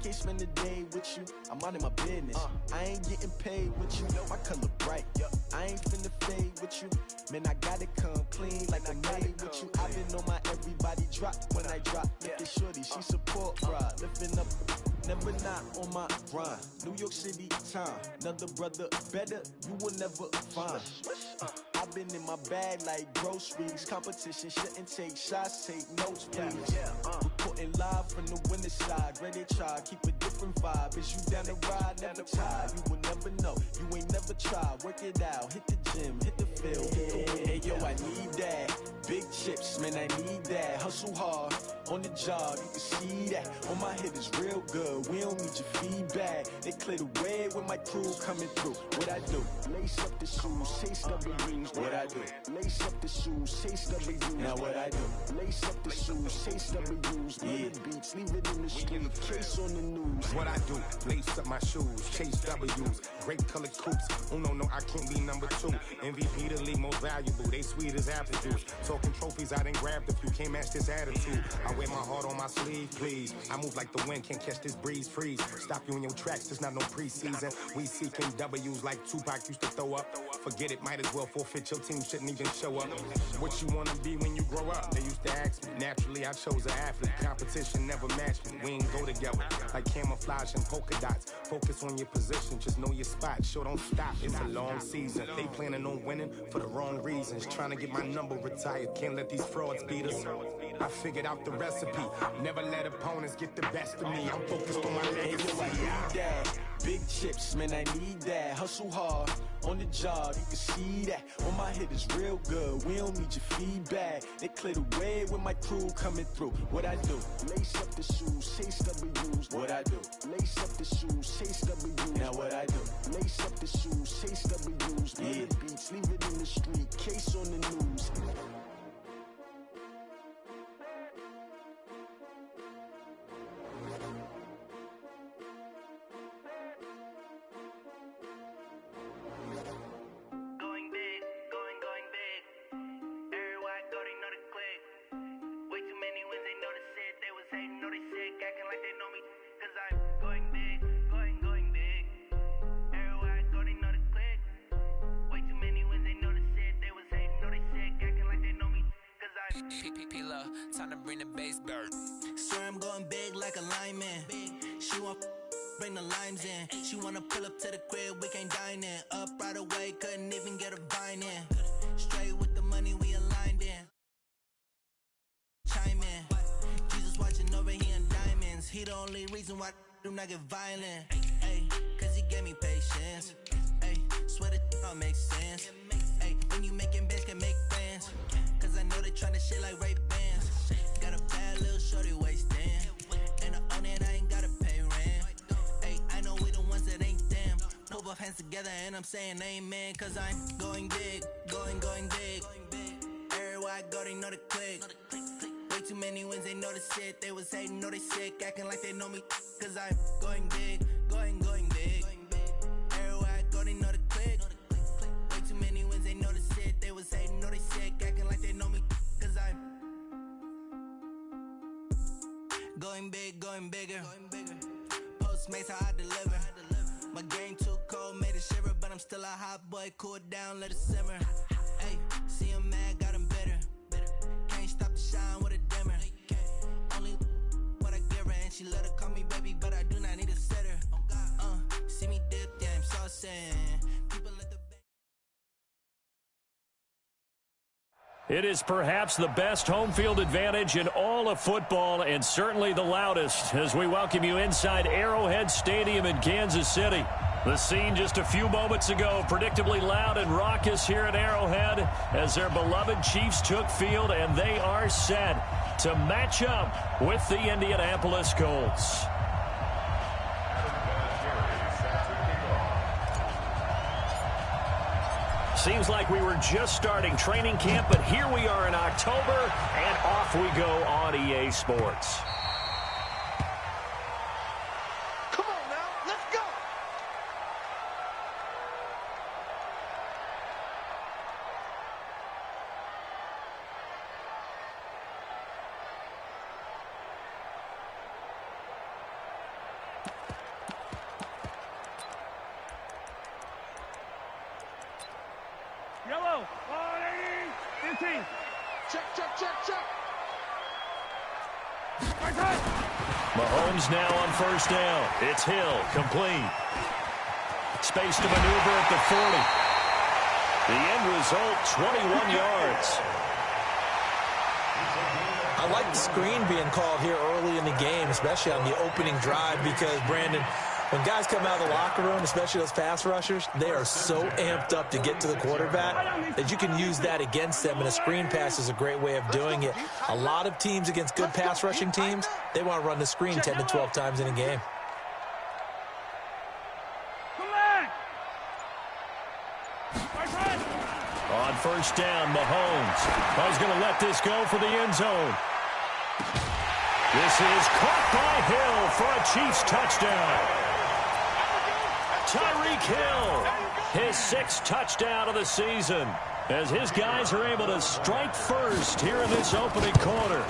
can't spend a day with you, I'm out of my business. I ain't getting paid with you, my color bright. I ain't finna fade with you, man, I gotta come clean like I made with you. I've been on my everybody drop when I drop. Look at shorty, she support ride, lifting up, never not on my grind. New York City time, another brother better, you will never find. I've been in my bag like groceries. Competition shouldn't take shots, take notes, please. Reporting live from the winter side. Ready to try, keep a different vibe. Is you down the ride, never tired. You will never know, you ain't never tried. Work it out, hit the gym, hit the field, hit the wind. Hey yo, I need that. Big chips, man, I need that. Hustle hard, on the job, you can see that. On my head is real good, we don't need your feedback. They clear the way with my crew coming through. What I do? Lace up the shoes, chase W's. What I do? Lace up the shoes, chase W's. Now what I do? Lace up the shoes, chase W's. Yeah. Beats, leave it in the street, case on the news. What I do? Lace up my shoes, chase W's. Great colored coops. Oh no, I can't be number 2. MVP the league most valuable. They sweet as apple juice. Talking trophies, I didn't grab the few. Can't match this attitude. I wear my heart on my sleeve, please. I move like the wind, can't catch this breeze, freeze. Stop you in your tracks, there's not no preseason. We seeking W's like Tupac used to throw up. Forget it, might as well forfeit. Your team shouldn't even show up. What you wanna be when you grow up? They used to ask me. Naturally, I chose an athlete. Competition never matched me. We ain't go together like camouflage and polka dots. Focus on your position, just know your spot. Sure, don't stop. It's a long season. They planning on winning for the wrong reasons. Trying to get my number retired. Can't let these frauds beat us. I figured out the recipe. Never let opponents get the best of me. I'm focused on my legacy. I need that. Big chips, man, I need that. Hustle hard, on the job, you can see that. On my head is real good, we don't need your feedback. They clear the way with my crew coming through. What I do? Lace up the shoes, chase W's. What I do? Lace up the shoes, chase W's. Now what I do? Lace up the shoes, chase W's. Yeah. Beats, leave it in the street, case on the news. Time to bring the bass bird. Swear I'm going big like a lineman. She want bring the limes in. She wanna pull up to the crib, we can't dine in. Up right away, couldn't even get a vine in. Straight with the money, we aligned in. Chime in. Jesus watching over, he in diamonds. He the only reason why I do not get violent. Ay, cause he gave me patience. Ay, swear that don't make sense. Ay, when you making bands, can make friends. Cause I know they tryna shit like Ray Bans. Got a bad little shorty wasting. And I own it, I ain't gotta pay rent. Ay, I know we the ones that ain't them. Put both hands together and I'm saying amen. Cause I'm going big, going big. Everywhere I go, they know the click. Way too many wins, they know the shit. They was hating, know they sick, acting like they know me. Cause I'm going big, going big. Everywhere I go, they know the click. Way too many wins, they know the shit. They was hating, know they sick, acting like they know me. Cause I'm going big, going bigger. Postmates how I deliver. My game too cold, made it shiver. But I'm still a hot boy, cool it down, let it simmer. Hey, see him mad, got him bitter. Can't stop the shine with a dimmer. Only what I give her, and she let her call me baby, but I do not need a sitter. See me dip, yeah, I'm saucing. People let the It is perhaps the best home field advantage in all of football, and certainly the loudest, as we welcome you inside Arrowhead Stadium in Kansas City. The scene just a few moments ago, predictably loud and raucous here at Arrowhead as their beloved Chiefs took field, and they are set to match up with the Indianapolis Colts. Seems like we were just starting training camp, but here we are in October, and off we go on EA Sports. Come on now, let's go! Mahomes now on first down. It's Hill, complete. Space to maneuver at the 40. The end result, 21 yards. I like the screen being called here early in the game, especially on the opening drive, because, Brandon, when guys come out of the locker room, especially those pass rushers, they are so amped up to get to the quarterback that you can use that against them, and a screen pass is a great way of doing it. A lot of teams against good pass rushing teams, they want to run the screen 10 to 12 times in a game. On first down, Mahomes. He's going to let this go for the end zone. This is caught by Hill for a Chiefs touchdown. Tyreek Hill, his 6th touchdown of the season, as his guys are able to strike first here in this opening quarter.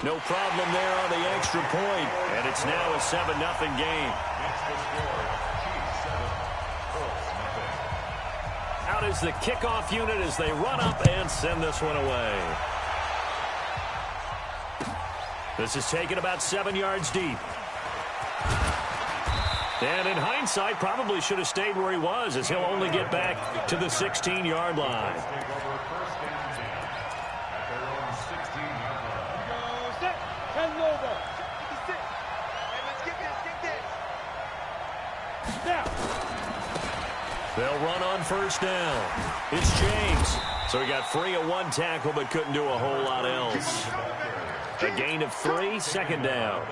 No problem there on the extra point, and it's now a 7-0 game. Out is the kickoff unit as they run up and send this one away. This is taken about 7 yards deep. And in hindsight, probably should have stayed where he was, as he'll only get back to the 16-yard line. They'll run on first down. It's James. So he got free of one tackle but couldn't do a whole lot else. A gain of 3, second down.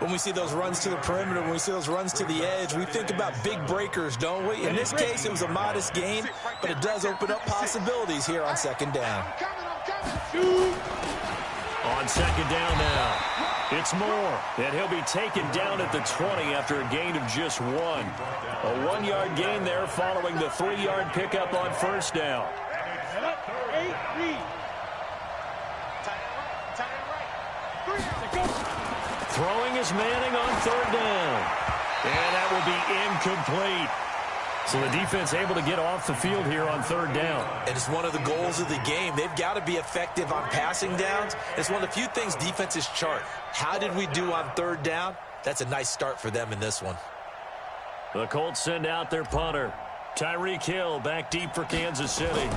When we see those runs to the perimeter, when we see those runs to the edge, we think about big breakers, don't we? In this case, it was a modest gain, but it does open up possibilities here on second down. On second down now, it's Moore, and he'll be taken down at the 20 after a gain of just 1. A 1-yard gain there following the 3-yard pickup on first down. Throwing is Manning on third down. And that will be incomplete. So the defense able to get off the field here on third down. And it's one of the goals of the game. They've got to be effective on passing downs. It's one of the few things defenses chart. How did we do on third down? That's a nice start for them in this one. The Colts send out their punter. Tyreek Hill back deep for Kansas City.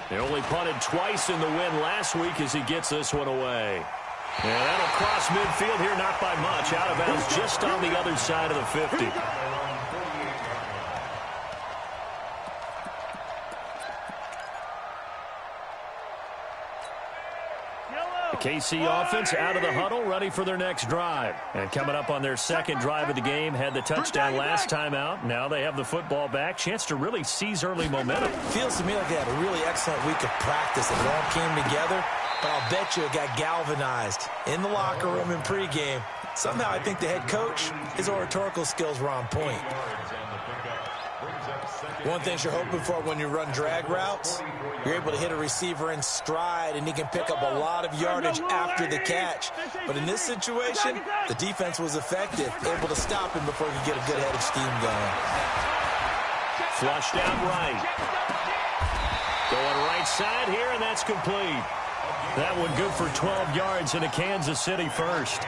They only punted twice in the win last week as he gets this one away. Yeah, that'll cross midfield here, not by much. Out of bounds just on the other side of the 50. The KC offense out of the huddle, ready for their next drive. And coming up on their second drive of the game, had the touchdown last time out. Now they have the football back. Chance to really seize early momentum. Feels to me like they had a really excellent week of practice. It all came together. But I'll bet you it got galvanized in the locker room in pregame. Somehow I think the head coach, his oratorical skills were on point. One thing you're hoping for when you run drag routes, you're able to hit a receiver in stride, and he can pick up a lot of yardage after the catch. But in this situation, the defense was effective, able to stop him before he could get a good head of steam going. Flushed out right. Going right side here, and that's complete. That one good for 12 yards and a Kansas City first.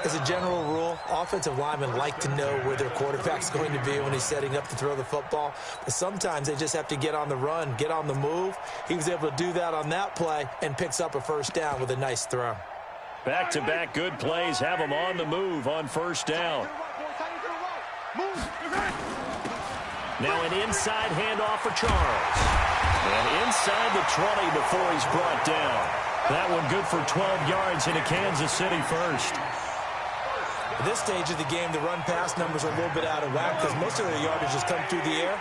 As a general rule, offensive linemen like to know where their quarterback's going to be when he's setting up to throw the football. But sometimes they just have to get on the run, get on the move. He was able to do that on that play and picks up a first down with a nice throw. Back-to-back good plays have him on the move on first down. Now an inside handoff for Charles. And inside the 20 before he's brought down. That one good for 12 yards in a Kansas City first. At this stage of the game, the run-pass numbers are a little bit out of whack because most of their yardage has come through the air.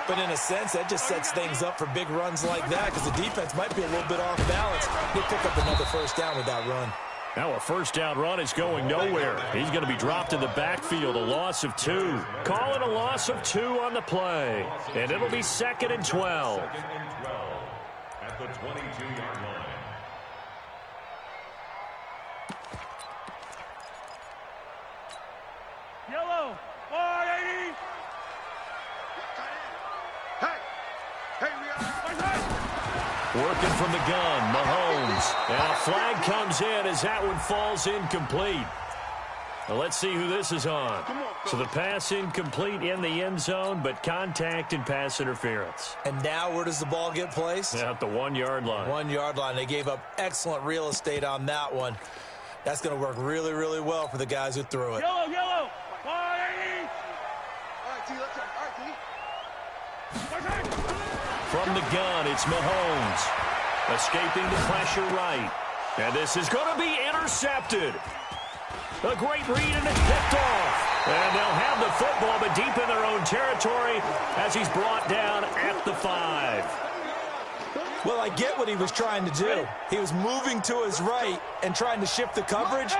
But in a sense, that just sets things up for big runs like that because the defense might be a little bit off balance. They'll pick up another first down with that run. Now a first down run is going nowhere. He's going to be dropped in the backfield, a loss of 2. Call it a loss of 2 on the play. And it'll be 2nd and 12. At the 22-yard line. Yellow, 480. Hey, from the gun, Mahomes. And a flag comes in as that one falls incomplete. Well, let's see who this is on. So the pass incomplete in the end zone, but contact and pass interference. And now where does the ball get placed? At the 1-yard line. 1-yard line. They gave up excellent real estate on that one. That's going to work really, really well for the guys who threw it. Yellow, yellow. All right, T, let's go. All right, T. From the gun, it's Mahomes. Escaping the pressure right. And this is going to be intercepted. A great read, and it's picked off. And they'll have the football, but deep in their own territory as he's brought down at the 5. Well, I get what he was trying to do. He was moving to his right and trying to shift the coverage,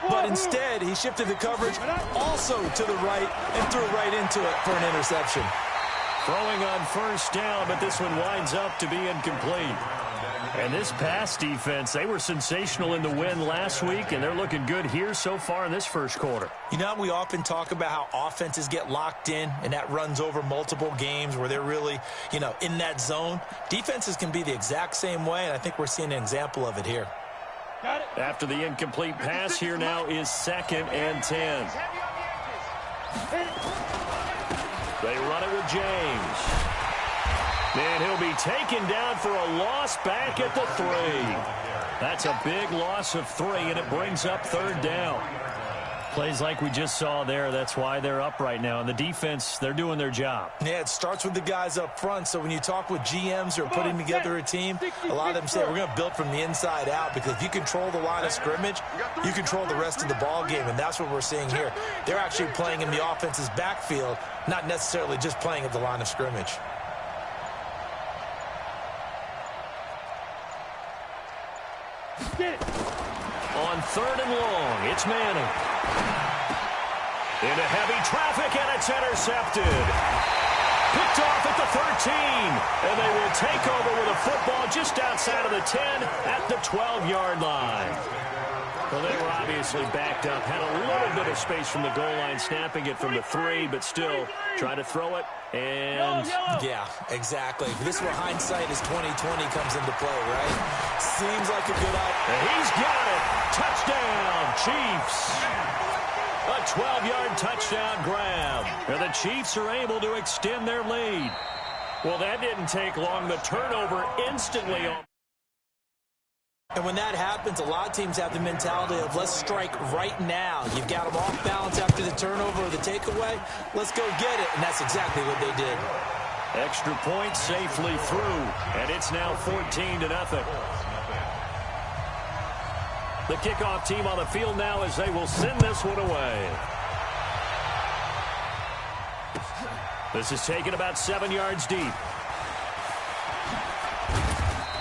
but instead he shifted the coverage also to the right and threw right into it for an interception. Throwing on first down, but this one winds up to be incomplete. And this pass defense, they were sensational in the win last week, and they're looking good here so far in this first quarter. You know, we often talk about how offenses get locked in, and that runs over multiple games where they're really, in that zone. Defenses can be the exact same way, and I think we're seeing an example of it here. After the incomplete pass, here now is 2nd and 10. They run it with James. And he'll be taken down for a loss back at the 3. That's a big loss of 3, and it brings up 3rd down. Plays like we just saw there. That's why they're up right now. And the defense, they're doing their job. Yeah, it starts with the guys up front. So when you talk with GMs who are putting together a team, a lot of them say, we're going to build from the inside out, because if you control the line of scrimmage, you control the rest of the ball game, and that's what we're seeing here. They're actually playing in the offense's backfield, not necessarily just playing at the line of scrimmage. On 3rd and long, it's Manning. Into heavy traffic, and it's intercepted. Picked off at the 13, and they will take over with a football just outside of the 10 at the 12-yard line. Well, they were obviously backed up, had a little bit of space from the goal line, snapping it from the 3, but still trying to throw it. And yeah, exactly. This is where hindsight is 20/20 comes into play, right? Seems like a good idea. And he's got it. Touchdown, Chiefs. A 12-yard touchdown grab. And the Chiefs are able to extend their lead. Well, that didn't take long. The turnover instantly on. And when that happens, a lot of teams have the mentality of let's strike right now. You've got them off balance after the turnover or the takeaway. Let's go get it. And that's exactly what they did. Extra point safely through. And it's now 14-0. The kickoff team on the field now as they will send this one away. This is taken about 7 yards deep.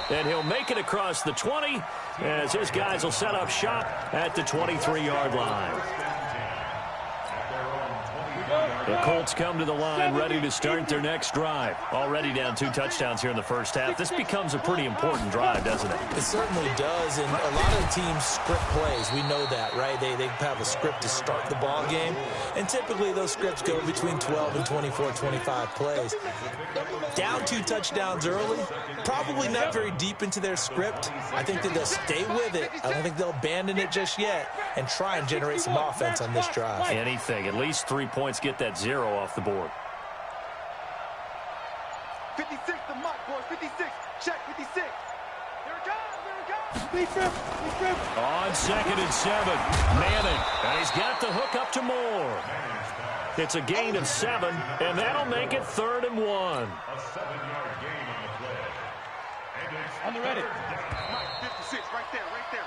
And he'll make it across the 20 as his guys will set up shop at the 23-yard line. The Colts come to the line ready to start their next drive. Already down 2 touchdowns here in the first half. This becomes a pretty important drive, doesn't it? It certainly does, and a lot of teams script plays. We know that, right? They have a script to start the ball game, and typically those scripts go between 12 and 24, 25 plays. Down 2 touchdowns early, probably not very deep into their script. I think that they'll stay with it. I don't think they'll abandon it just yet and try and generate some offense on this drive. Anything, at least 3 points, get that 0 off the board. 56, the mark, boys. 56. Check 56. Here it comes. Here it comes. On 2nd and 7, Manning. And he's got the hook up to Moore. It's a gain of 7, and that'll make it 3rd and 1. A 7-yard gain on the play. On the ready. 56, right there.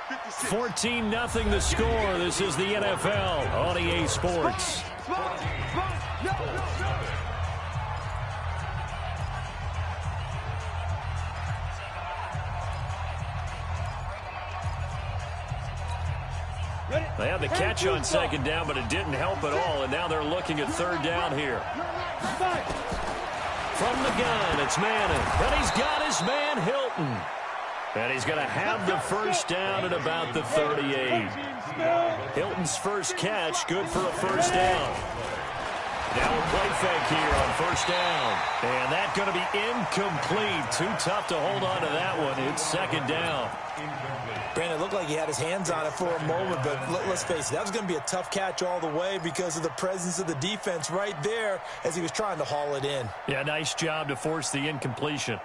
56. 14-0 the score. This is the NFL on EA Sports. They had the catch on 2nd down, but it didn't help at all, and now they're looking at 3rd down here. From the gun, it's Manning, and he's got his man Hilton. And he's going to have the first down at about the 38. Hilton's first catch, good for a first down. Now a play fake here on first down. And that's going to be incomplete. Too tough to hold on to that one. It's second down. Brandon, it looked like he had his hands on it for a moment, but let's face it, that was going to be a tough catch all the way because of the presence of the defense right there as he was trying to haul it in. Yeah, nice job to force the incompletion.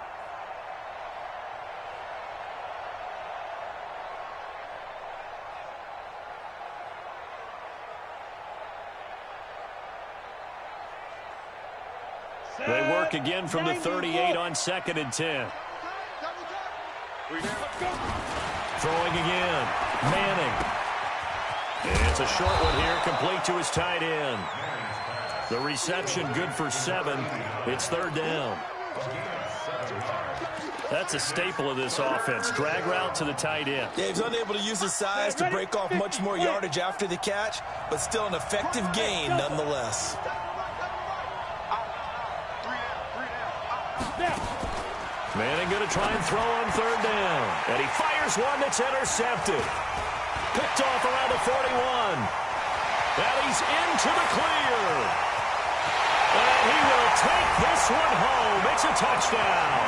They work again from the 38 on 2nd and 10. Throwing again. Manning. And it's a short one here, complete to his tight end. The reception good for 7. It's third down. That's a staple of this offense. Drag route to the tight end. Yeah, he's unable to use his size to break off much more yardage after the catch, but still an effective gain nonetheless. Manning going to try and throw on third down. And he fires one that's intercepted. Picked off around the 41. And he's into the clear. And he will take this one home. It's a touchdown.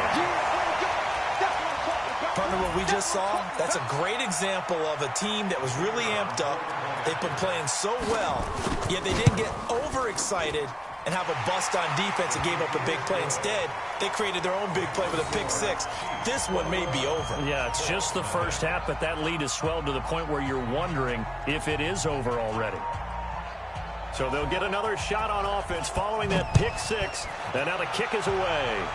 Partner, what we just saw, that's a great example of a team that was really amped up. They've been playing so well, yet they didn't get overexcited and have a bust on defense and gave up a big play. Instead, they created their own big play with a pick six. This one may be over. Yeah, it's just the first half, but that lead has swelled to the point where you're wondering if it is over already. So they'll get another shot on offense following that pick six, and now the kick is away.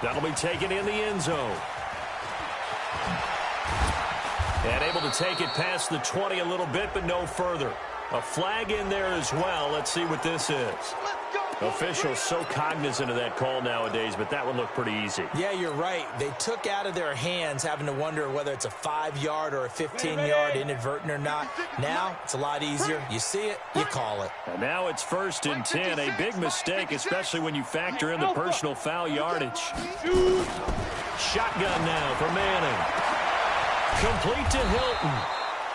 That'll be taken in the end zone. And able to take it past the 20 a little bit, but no further. A flag in there as well. Let's see what this is. Officials so cognizant of that call nowadays, but that would look pretty easy. Yeah, you're right. They took out of their hands having to wonder whether it's a 5-yard or a 15-yard inadvertent or not. Now, it's a lot easier. You see it, you call it. And now it's 1st and 10. A big mistake, especially when you factor in the personal foul yardage. Shotgun now for Manning. Complete to Hilton.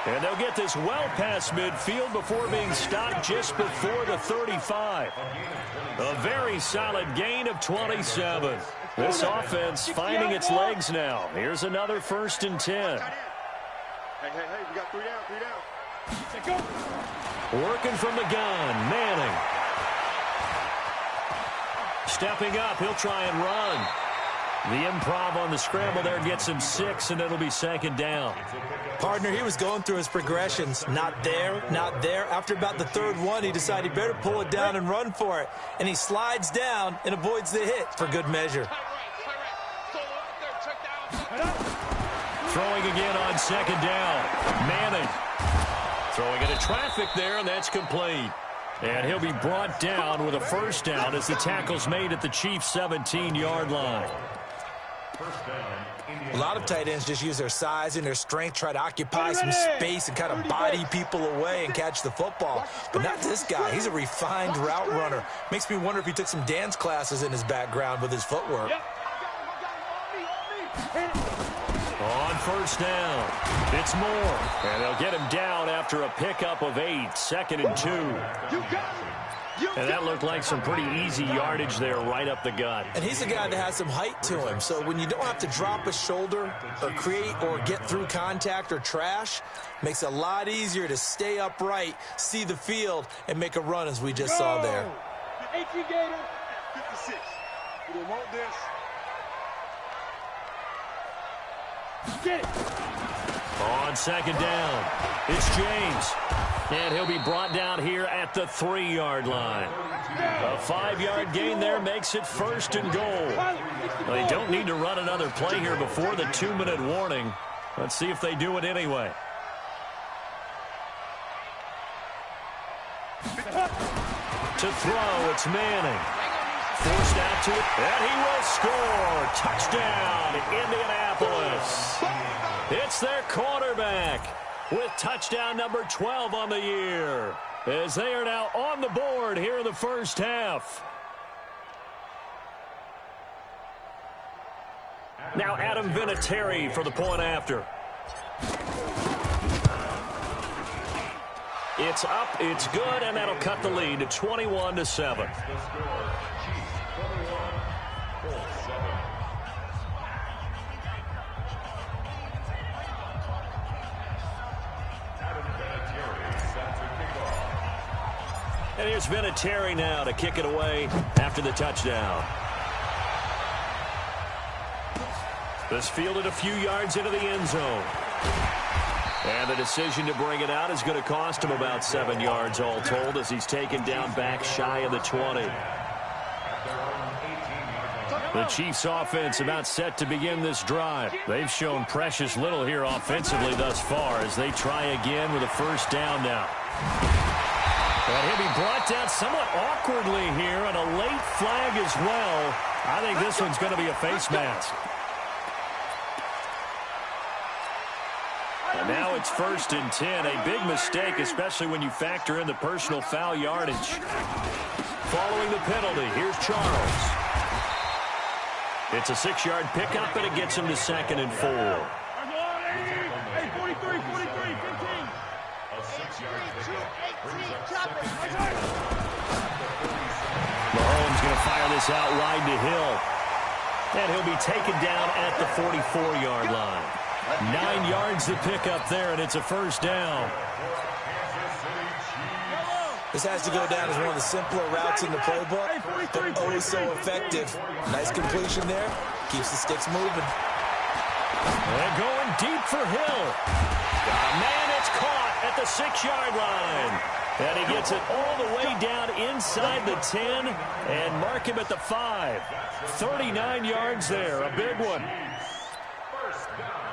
And they'll get this well past midfield before being stopped just before the 35. A very solid gain of 27. This offense finding its legs now. Here's another 1st and 10. Hey, we got 3 down. Working from the gun, Manning. Stepping up, he'll try and run. The improv on the scramble there gets him 6, and it'll be 2nd down. Partner, he was going through his progressions. Not there, not there. After about the 3rd one, he decided he better pull it down and run for it. And he slides down and avoids the hit for good measure. Throwing again on 2nd down. Manning. Throwing into traffic there, and that's complete. And he'll be brought down with a 1st down as the tackle's made at the Chiefs' 17-yard line. A lot of tight ends just use their size and their strength, try to occupy some space and kind of body people away and catch the football. But not this guy. He's a refined route runner. Makes me wonder if he took some dance classes in his background with his footwork. On 1st down, it's Moore. And they'll get him down after a pickup of 8, 2nd and 2. And that looked like some pretty easy yardage there right up the gut. And he's a guy that has some height to him. So when you don't have to drop a shoulder or create or get through contact or trash, makes it a lot easier to stay upright, see the field, and make a run as we just saw there. 18 Gator, 56. We don't want this. Get it. On 2nd down, it's James. And he'll be brought down here at the 3-yard line. A 5-yard gain there makes it 1st and goal. They don't need to run another play here before the 2-minute warning. Let's see if they do it anyway. To throw, it's Manning. Forced out to it, and he will score. Touchdown, Indianapolis. It's their quarterback with touchdown number 12 on the year, as they are now on the board here in the 1st half. Now Adam Vinatieri for the point after. It It's up, it's good, and that'll cut the lead to 21-7. The score, Chiefs 21, Colts 7. And here's Vinatieri now to kick it away after the touchdown. This fielded a few yards into the end zone. And the decision to bring it out is going to cost him about 7 yards all told as he's taken down back shy of the 20. The Chiefs offense about set to begin this drive. They've shown precious little here offensively thus far as they try again with a first down now. And he'll be brought down somewhat awkwardly here, and a late flag as well. I think this one's going to be a face mask. And now it's 1st and 10. A big mistake, especially when you factor in the personal foul yardage. Following the penalty, here's Charles. It's a 6-yard pickup, and it gets him to 2nd and 4. Hey, 43, 15. A 6-yard pickup. Mahomes going to fire this out wide to Hill. And he'll be taken down at the 44-yard line. 9 yards to pick up there, and it's a first down. This has to go down as one of the simpler routes in the playbook, but always so effective. Nice completion there. Keeps the sticks moving. And going deep for Hill. Man, it's caught at the 6-yard line. And he gets it all the way down inside the 10 and mark him at the 5. 39 yards there, a big one. First down.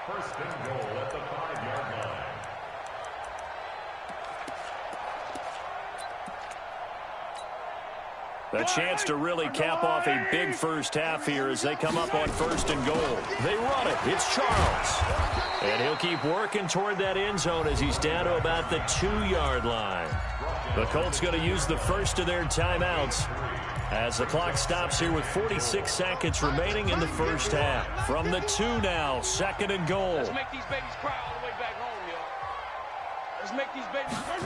First and goal at the 5-yard line. A chance to really cap off a big first half here as they come up on 1st and goal. They run it. It's Charles. And he'll keep working toward that end zone as he's down to about the 2-yard line. The Colts going to use the first of their timeouts as the clock stops here with 46 seconds remaining in the first half. From the 2 now, 2nd and goal. Let's make these babies cry all the way back home, yo. Let's make these babies cry.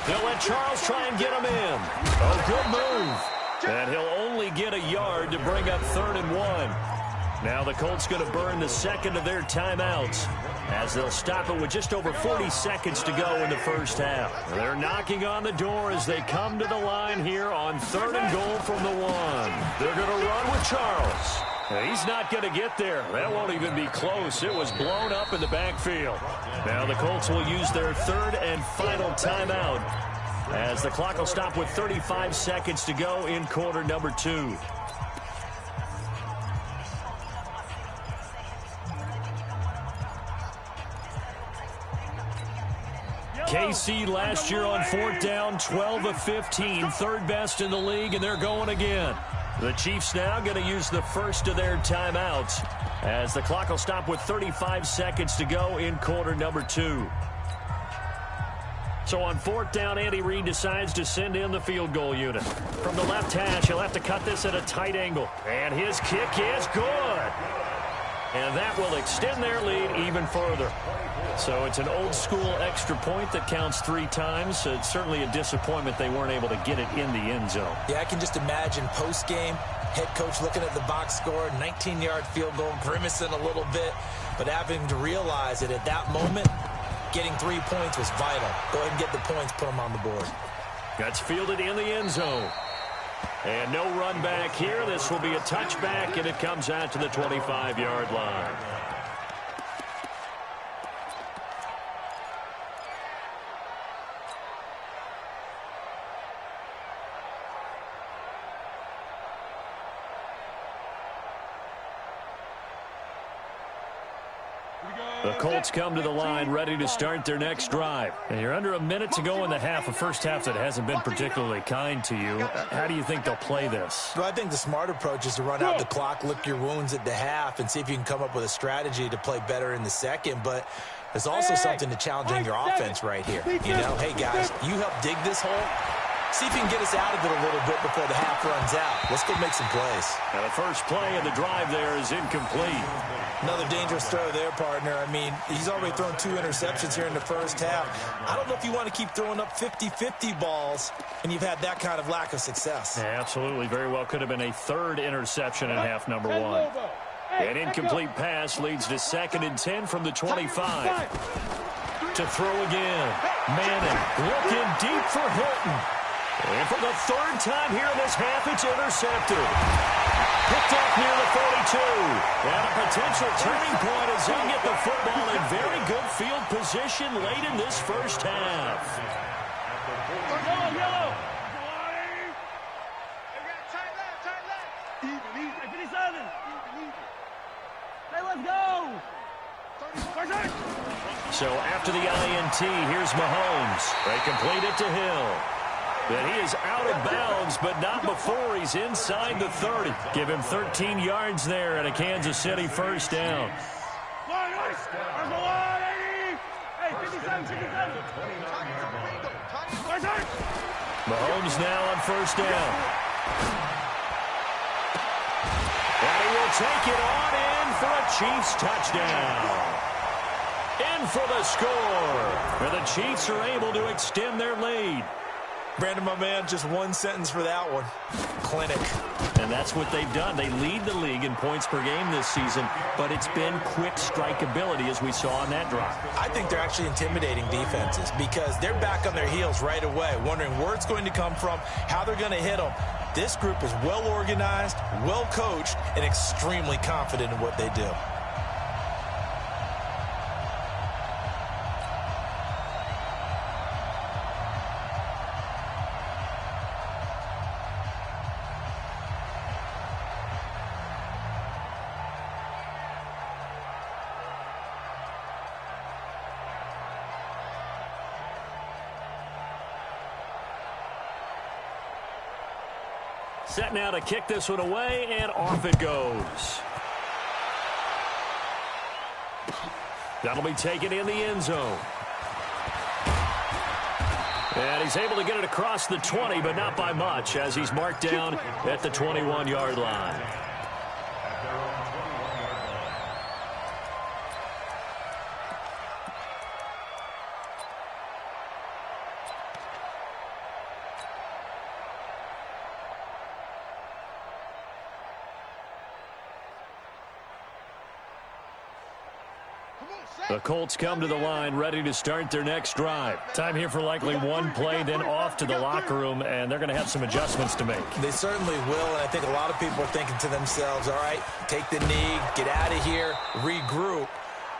They'll let Charles try and get him in. A good move. And he'll only get a yard to bring up 3rd and 1. Now the Colts going to burn the second of their timeouts as they'll stop it with just over 40 seconds to go in the first half. They're knocking on the door as they come to the line here on 3rd and goal from the 1. They're going to run with Charles. He's not going to get there. That won't even be close. It was blown up in the backfield. Now the Colts will use their 3rd and final timeout as the clock will stop with 35 seconds to go in quarter number 2. KC last year on 4th down, 12 of 15, 3rd best in the league, and they're going again. The Chiefs now going to use the first of their timeouts as the clock will stop with 35 seconds to go in quarter number 2. So on 4th down, Andy Reid decides to send in the field goal unit. From the left hash, he'll have to cut this at a tight angle. And his kick is good. And that will extend their lead even further. So it's an old-school extra point that counts 3 times. So it's certainly a disappointment they weren't able to get it in the end zone. Yeah, I can just imagine post-game, head coach looking at the box score, 19-yard field goal, grimacing a little bit, but having to realize that at that moment, getting 3 points was vital. Go ahead and get the points, put them on the board. That's fielded in the end zone. And no run back here. This will be a touchback, and it comes out to the 25-yard line. The Colts come to the line ready to start their next drive. And you're under a minute to go in the half, a first half that hasn't been particularly kind to you. How do you think they'll play this? Well, I think the smart approach is to run out the clock, lick your wounds at the half, and see if you can come up with a strategy to play better in the second. But there's also something to challenging your offense right here. You know, hey, guys, you help dig this hole. See if you can get us out of it a little bit before the half runs out. Let's go make some plays. Now the first play of the drive there is incomplete. Another dangerous throw there, partner. I mean, he's already thrown 2 interceptions here in the first half. I don't know if you want to keep throwing up 50-50 balls, and you've had that kind of lack of success. Yeah, absolutely. Very well could have been a 3rd interception in half number 1. An incomplete pass leads to 2nd and 10 from the 25. To throw again. Manning looking deep for Hilton. And for the 3rd time here in this half, it's intercepted. Picked up near the 42. And a potential turning point as they get the football in very good field position late in this first half. Yellow. Tight left. Even. 57. Hey, let's go. So after the INT, here's Mahomes. They complete it to Hill. And he is out of bounds, but not before he's inside the 30. Give him 13 yards there and a Kansas City first down. Mahomes now on first down. And he will take it on in for a Chiefs touchdown. In for the score. And the Chiefs are able to extend their lead. Brandon, my man, just one sentence for that one. Clinic. And that's what they've done. They lead the league in points per game this season, but it's been quick strike ability as we saw on that drive. I think they're actually intimidating defenses because they're back on their heels right away, wondering where it's going to come from, how they're going to hit them. This group is well organized, well coached, and extremely confident in what they do. Set now to kick this one away, and off it goes. That'll be taken in the end zone. And he's able to get it across the 20, but not by much, as he's marked down at the 21-yard line. The Colts come to the line ready to start their next drive. Time here for likely one play, then off to the locker room, and they're going to have some adjustments to make. They certainly will, and I think a lot of people are thinking to themselves, all right, take the knee, get out of here, regroup.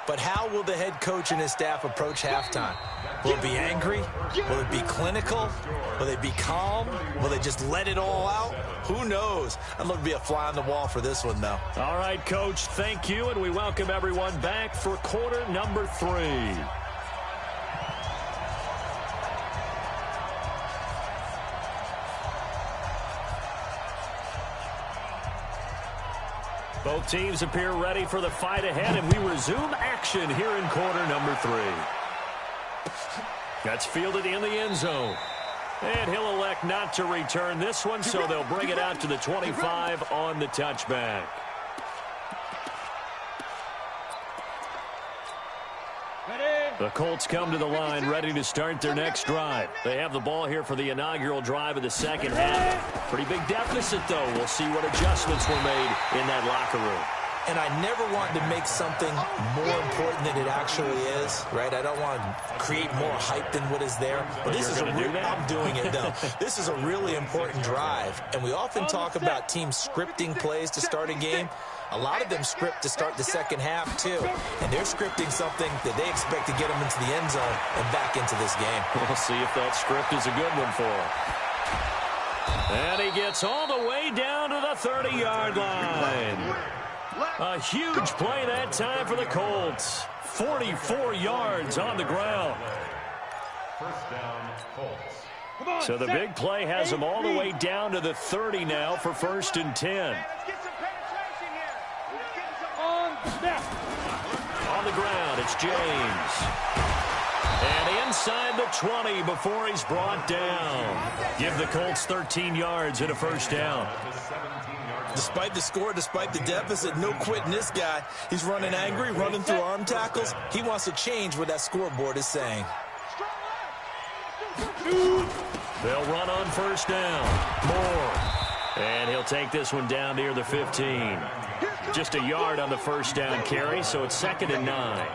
But how will the head coach and his staff approach halftime? Will it be angry? Will it be clinical? Will they be calm? Will they just let it all out? Who knows? I'd love to be a fly on the wall for this one, though. All right, Coach, thank you, and we welcome everyone back for quarter number 3. Both teams appear ready for the fight ahead, and we resume action here in quarter number 3. That's fielded in the end zone. And he'll elect not to return this one, so they'll bring it out to the 25 on the touchback. The Colts come to the line ready to start their next drive. They have the ball here for the inaugural drive of the second half. Pretty big deficit, though. We'll see what adjustments were made in that locker room. And I never want to make something more important than it actually is, right? I don't want to create more hype than what is there. But this is I'm doing it, though. This is a really important drive. And we often talk about teams scripting plays to start a game. A lot of them script to start the second half, too. And they're scripting something that they expect to get them into the end zone and back into this game. We'll see if that script is a good one for him. And he gets all the way down to the 30-yard line. A huge play that time for the Colts. 44 yards on the ground. First down, Colts. So the big play has them all the way down to the 30 now for 1st and 10. On the ground, it's James. And inside the 20 before he's brought down. Give the Colts 13 yards and a first down. Despite the score, despite the deficit, no quitting this guy. He's running angry, running through arm tackles. He wants to change what that scoreboard is saying. They'll run on first down. Moore. And he'll take this one down near the 15. Just a yard on the first down carry, so it's 2nd and 9.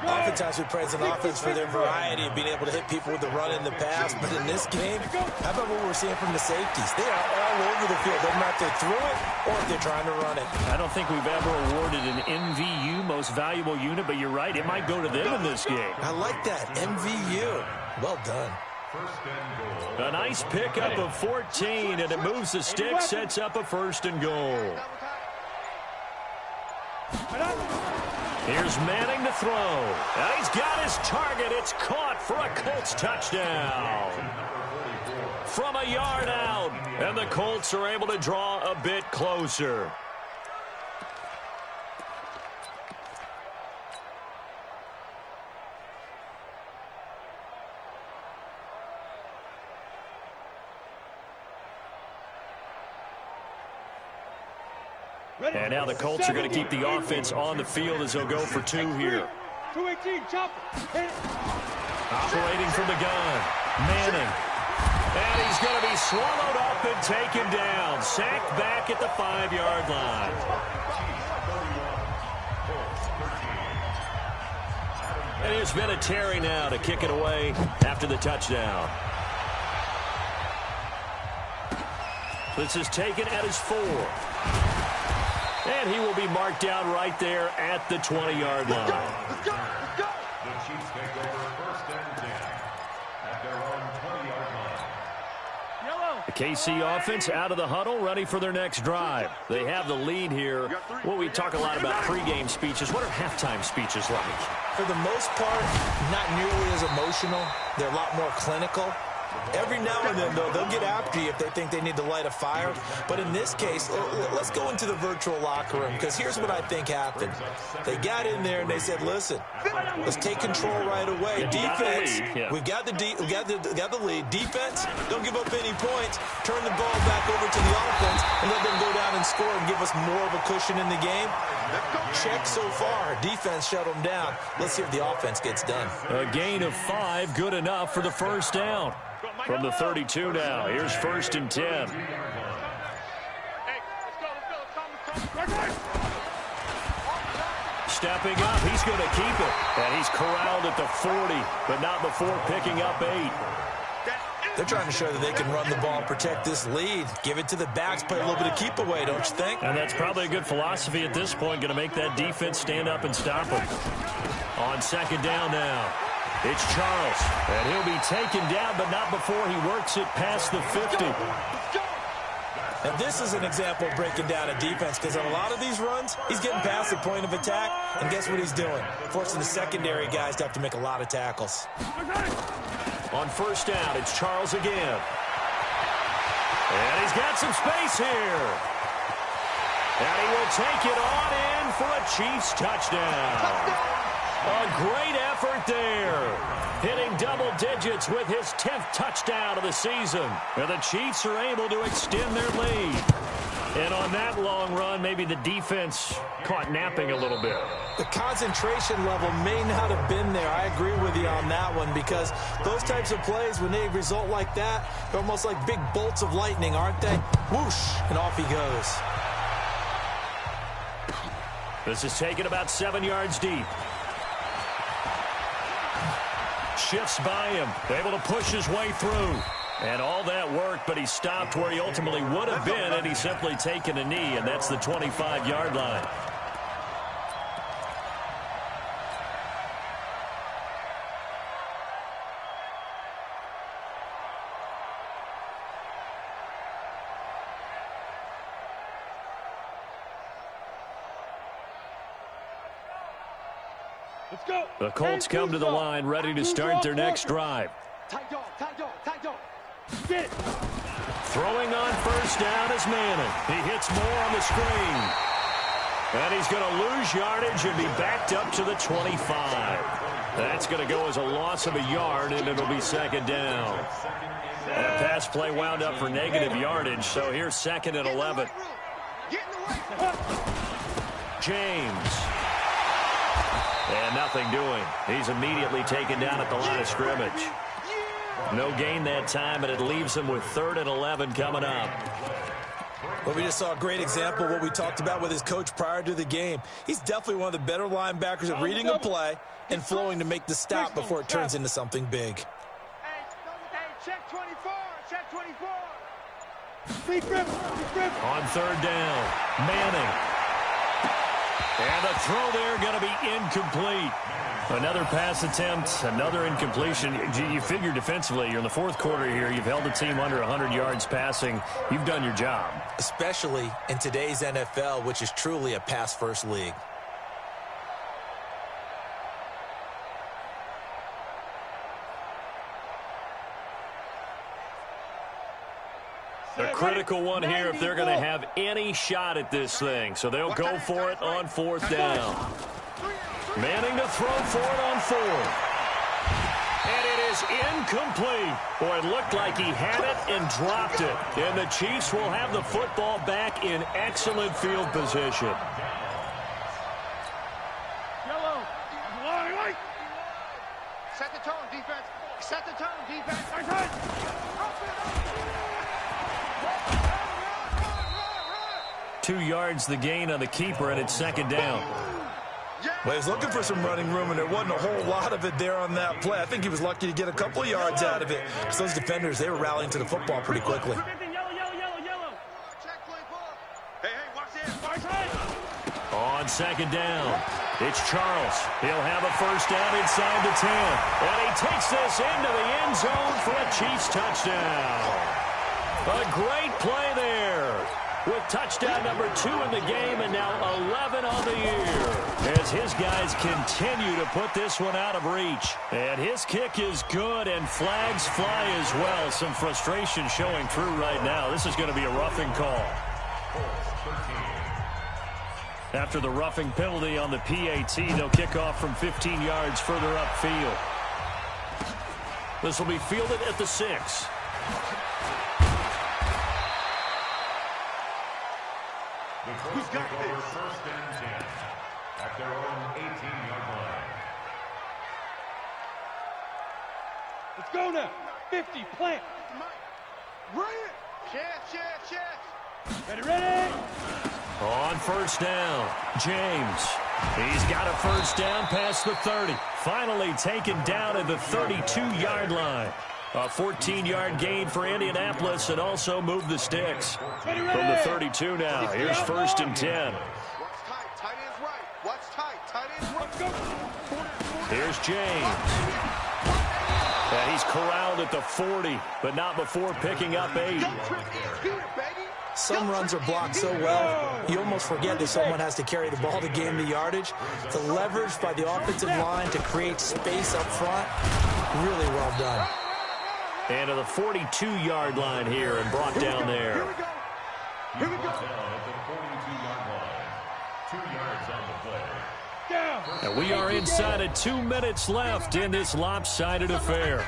Oftentimes we praise an offense for their variety of being able to hit people with the run and the pass, but in this game, how about what we're seeing from the safeties? They are all over the field. Doesn't matter if they throw it or if they're trying to run it. I don't think we've ever awarded an MVU, most valuable unit, but you're right, it might go to them in this game. I like that, MVU. Well done. A nice pickup of 14, and it moves the stick, sets up a 1st and goal. Here's Manning to throw. And he's got his target. It's caught for a Colts touchdown. From a yard out. And the Colts are able to draw a bit closer. And now the Colts are going to keep the offense on the field as they'll go for 2 here. 218, chop. Operating from the gun. Manning. And he's going to be swallowed up and taken down. Sacked back at the 5-yard line. And here's Vinatieri now to kick it away after the touchdown. This is taken at his 4. And he will be marked down right there at the 20-yard line. The Chiefs take over 1st and 10 at their own 20-yard line. The KC offense out of the huddle, ready for their next drive. They have the lead here. Well, we talk a lot about pregame speeches. What are halftime speeches like? For the most part, not nearly as emotional. They're a lot more clinical. Every now and then, though, they'll get after you if they think they need to light a fire. But in this case, let's go into the virtual locker room, because here's what I think happened. They got in there and they said, listen, let's take control right away. Defense, we've got the lead. Defense, don't give up any points. Turn the ball back over to the offense and let them go down and score and give us more of a cushion in the game. Check so far. Defense shut them down. Let's see if the offense gets done. A gain of 5, good enough for the first down. From the 32 now, here's 1st and 10. Stepping up, he's going to keep it. And he's corralled at the 40, but not before picking up 8. They're trying to show that they can run the ball and protect this lead. Give it to the backs, play a little bit of keep away, don't you think? And that's probably a good philosophy at this point, going to make that defense stand up and stop them. On 2nd down now. It's Charles, and he'll be taken down, but not before he works it past the 50. And this is an example of breaking down a defense, because on a lot of these runs, he's getting past the point of attack, and guess what he's doing? Forcing the secondary guys to have to make a lot of tackles. On 1st down, it's Charles again. And he's got some space here. And he will take it on in for a Chiefs touchdown. A great effort there. Hitting double digits with his 10th touchdown of the season. And the Chiefs are able to extend their lead. And on that long run, maybe the defense caught napping a little bit. The concentration level may not have been there. I agree with you on that one, because those types of plays, when they result like that, they're almost like big bolts of lightning, aren't they? Whoosh, and off he goes. This is taken about 7 yards deep. Shifts by him, able to push his way through. And all that worked, but he stopped where he ultimately would have been, and he's simply taken a knee, and that's the 25-yard line. Let's go. The Colts come to the line, ready to start their next drive. Tight dog, tight dog, tight dog. Get it. Throwing on 1st down is Manning. He hits Moore on the screen. And he's going to lose yardage and be backed up to the 25. That's going to go as a loss of a yard, and it'll be second down. That pass play wound up for negative yardage, so here's second and 11. James. And nothing doing. He's immediately taken down at the line of scrimmage. No gain that time, and it leaves him with 3rd and 11 coming up. Well, we just saw a great example of what we talked about with his coach prior to the game. He's definitely one of the better linebackers at reading a play and flowing to make the stop before it turns into something big. Hey, check 24, check 24. On 3rd down, Manning. And the throw there going to be incomplete. Another pass attempt, another incompletion. You figure defensively, you're in the 4th quarter here. You've held the team under 100 yards passing. You've done your job. Especially in today's NFL, which is truly a pass-first league. A critical one here if they're going to have any shot at this thing. So they'll go for it on 4th down. Manning to throw for it on 4th. And it is incomplete. Boy, it looked like he had it and dropped it. And the Chiefs will have the football back in excellent field position. Yellow. Set the tone, defense. Set the tone, defense. 2 yards the gain on the keeper, and it's second down. Well, he's looking for some running room, and there wasn't a whole lot of it there on that play. I think he was lucky to get a couple of yards out of it. Because those defenders, they were rallying to the football pretty quickly. Yellow. Check 24. Hey, watch this. On second down, it's Charles. He'll have a first down inside the 10. And he takes this into the end zone for a Chiefs touchdown. A great play there. With touchdown number 2 in the game and now 11 on the year. As his guys continue to put this one out of reach. And his kick is good and flags fly as well. Some frustration showing through right now. This is going to be a roughing call. After the roughing penalty on the PAT, they'll kick off from 15 yards further upfield. This will be fielded at the 6. Who's got this? 1st and 10 at their own 18-yard line. Let's go now. 50, plant. Run it. Check. Ready. On 1st down, James. He's got a first down past the 30. Finally taken down at the 32-yard line. A 14-yard gain for Indianapolis and also moved the sticks. From the 32 now, here's 1st and 10. Here's James. And he's corralled at the 40, but not before picking up 8. Some runs are blocked so well, you almost forget that someone has to carry the ball to gain the yardage. The leverage by the offensive line to create space up front, really well done. And to the 42-yard line here and brought down there. Here we go. At the 42-yard line. 2 yards on the play. And we are inside of 2 minutes left in this lopsided affair.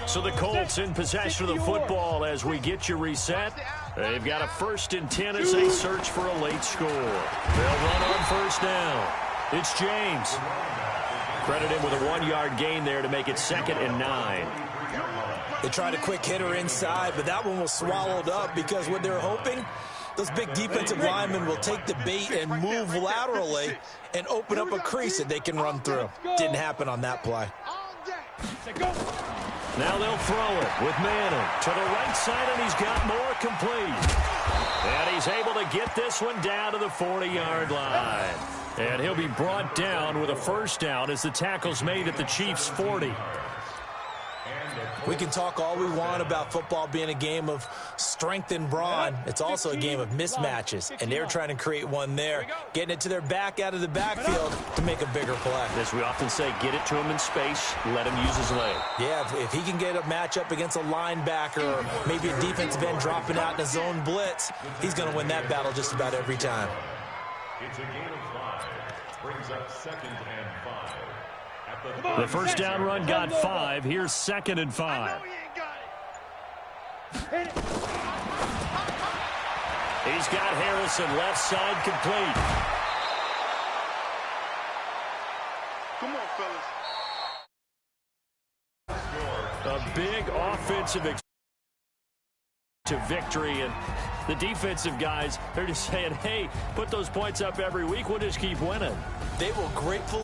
So the Colts in possession of the football as we get you reset. They've got a 1st and 10 as they search for a late score. They'll run on 1st down. It's James. Credit him with a 1-yard gain there to make it 2nd and 9. They tried a quick hitter inside, but that one was swallowed up because what they're hoping, those big defensive linemen will take the bait and move laterally and open up a crease that they can run through. Didn't happen on that play. Now they'll throw it with Manning to the right side, and he's got more complete. And he's able to get this one down to the 40-yard line. And he'll be brought down with a first down as the tackle's made at the Chiefs' 40. We can talk all we want about football being a game of strength and brawn. It's also a game of mismatches, and they're trying to create one there, getting it to their back out of the backfield to make a bigger play. As we often say, get it to him in space, let him use his leg. Yeah, if he can get a matchup against a linebacker or maybe a defensive end dropping out in a zone blitz, he's going to win that battle just about every time. It's a gain of 5. Brings up 2nd and 5. The first down run got 5. Here's 2nd and 5. He's got Harrison left side complete. Come on, fellas. A big offensive to victory, and the defensive guys, they're just saying, hey, put those points up every week. We'll just keep winning. They will gratefully